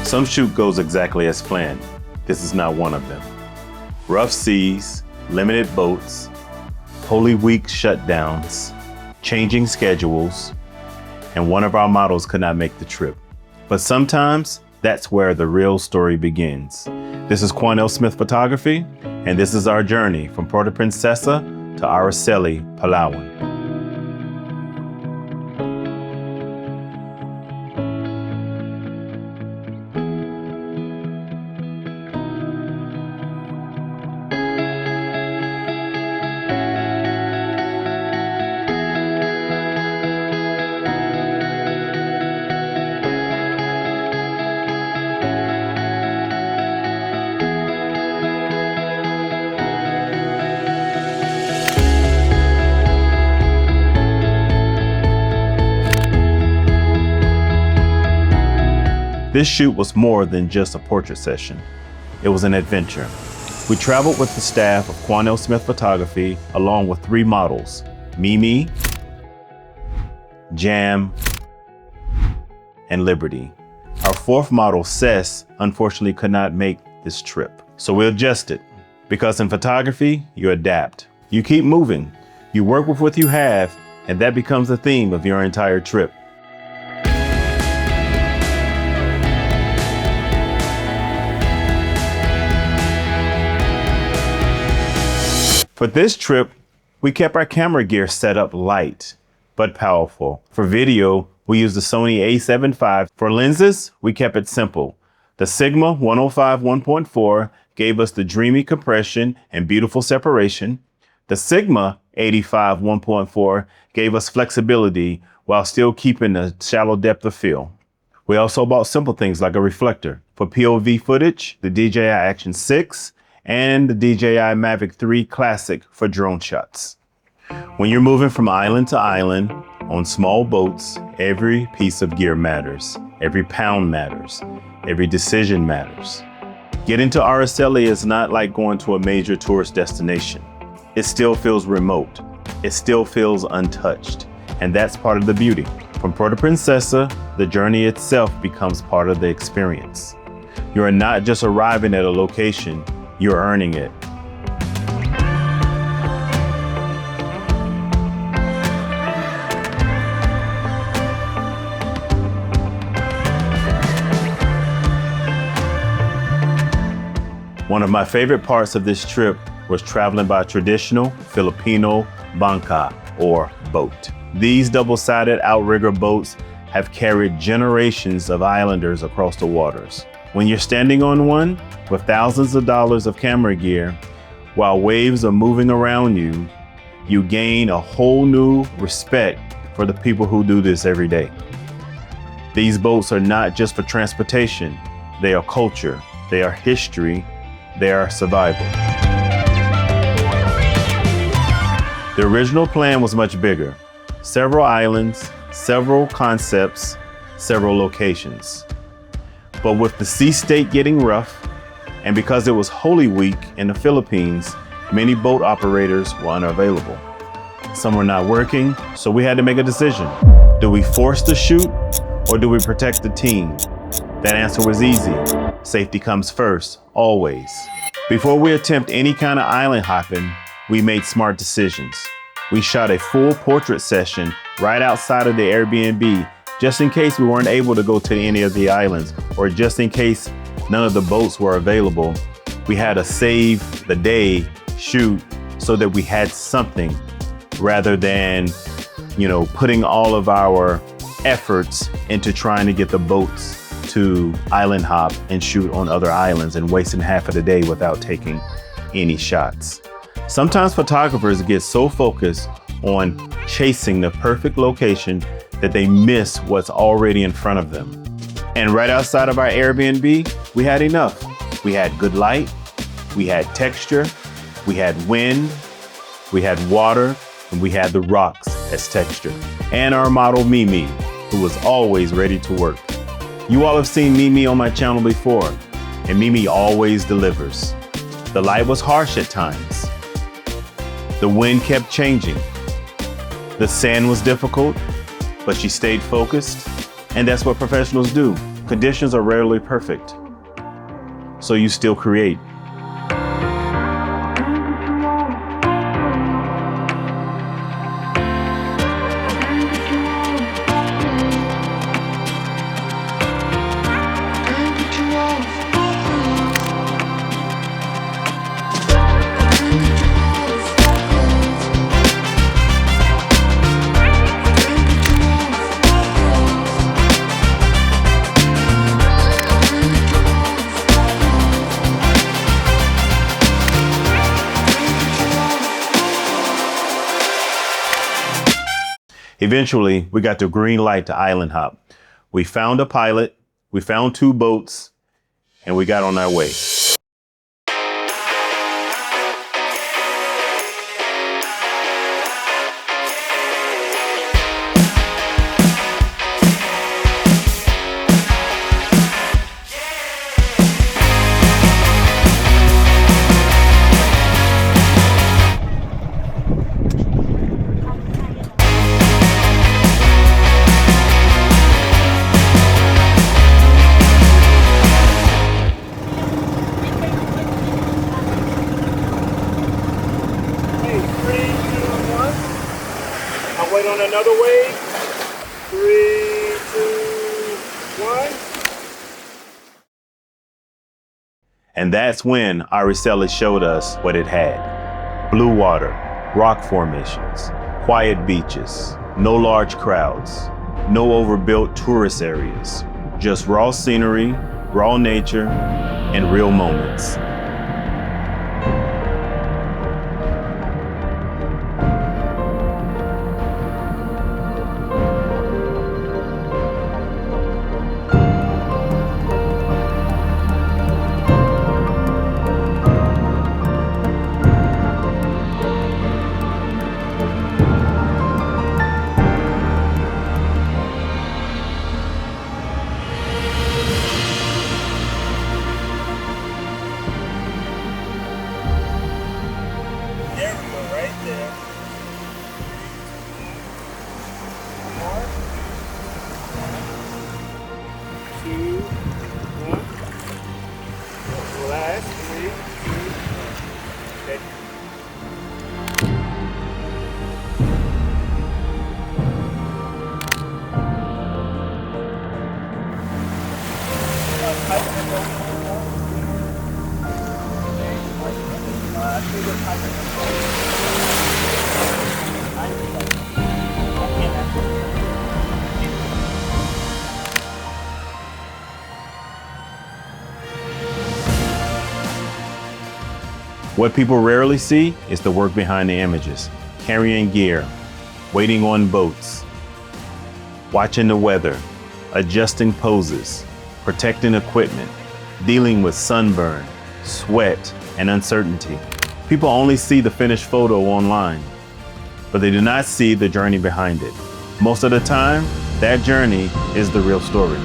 Some shoot goes exactly as planned. This is not one of them. Rough seas, limited boats, Holy Week shutdowns, changing schedules, and one of our models could not make the trip. But sometimes that's where the real story begins. This is Quan L Smith Photography, and this is our journey from Puerto Princesa to Araceli, Palawan. This shoot was more than just a portrait session. It was an adventure. We traveled with the staff of Quan L Smith Photography along with 3 models, Mimi, Jam, and Liberty. Our 4th model, Cess, unfortunately could not make this trip. So we adjusted, because in photography, you adapt. You keep moving, you work with what you have, and that becomes the theme of your entire trip. For this trip, we kept our camera gear set up light, but powerful. For video, we used the Sony A7 IV. For lenses, we kept it simple. The Sigma 105 1.4 gave us the dreamy compression and beautiful separation. The Sigma 85 1.4 gave us flexibility while still keeping a shallow depth of field. We also bought simple things like a reflector. For POV footage, the DJI Action 6, and the DJI Mavic 3 Classic for drone shots. When you're moving from island to island on small boats, every piece of gear matters. Every pound matters. Every decision matters. Getting to Araceli is not like going to a major tourist destination. It still feels remote. It still feels untouched. And that's part of the beauty. From Puerto Princesa, the journey itself becomes part of the experience. You are not just arriving at a location, you're earning it. One of my favorite parts of this trip was traveling by a traditional Filipino bangka, or boat. These double-sided outrigger boats have carried generations of islanders across the waters. When you're standing on one with thousands of dollars of camera gear, while waves are moving around you, you gain a whole new respect for the people who do this every day. These boats are not just for transportation, they are culture, they are history, they are survival. The original plan was much bigger. Several islands, several concepts, several locations. But with the sea state getting rough, and because it was Holy Week in the Philippines, many boat operators were unavailable. Some were not working, so we had to make a decision. Do we force the shoot, or do we protect the team? That answer was easy. Safety comes first, always. Before we attempt any kind of island hopping, we made smart decisions. We shot a full portrait session right outside of the Airbnb, just in case we weren't able to go to any of the islands, or just in case none of the boats were available. We had a save the day shoot so that we had something rather than, putting all of our efforts into trying to get the boats to island hop and shoot on other islands and wasting half of the day without taking any shots. Sometimes photographers get so focused on chasing the perfect location that they miss what's already in front of them. And right outside of our Airbnb, we had enough. We had good light, we had texture, we had wind, we had water, and we had the rocks as texture. And our model Mimi, who was always ready to work. You all have seen Mimi on my channel before, and Mimi always delivers. The light was harsh at times. The wind kept changing. The sand was difficult, but she stayed focused, and that's what professionals do. Conditions are rarely perfect, so you still create. Eventually, we got the green light to island hop. We found a pilot, we found 2 boats, and we got on our way. Wait on another wave. 3, 2, 1. And that's when Araceli showed us what it had. Blue water, rock formations, quiet beaches, no large crowds, no overbuilt tourist areas, just raw scenery, raw nature, and real moments. What people rarely see is the work behind the images. Carrying gear, waiting on boats, watching the weather, adjusting poses, protecting equipment, dealing with sunburn, sweat, and uncertainty. People only see the finished photo online, but they do not see the journey behind it. Most of the time, that journey is the real story.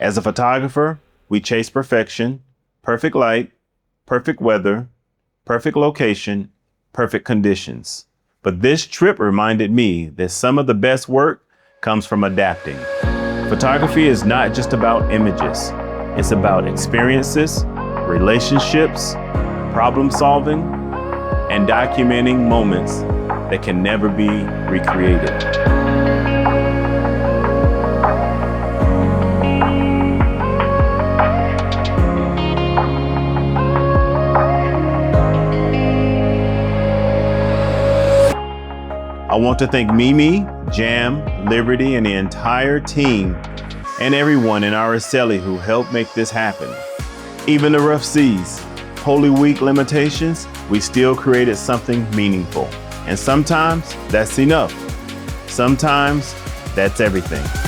As a photographer, we chase perfection, perfect light, perfect weather, perfect location, perfect conditions. But this trip reminded me that some of the best work comes from adapting. Photography is not just about images. It's about experiences, relationships, problem solving, and documenting moments that can never be recreated. want to thank Mimi, Jam, Liberty, and the entire team, and everyone in Araceli who helped make this happen. Even the rough seas, Holy Week limitations, we still created something meaningful. And sometimes that's enough. Sometimes that's everything.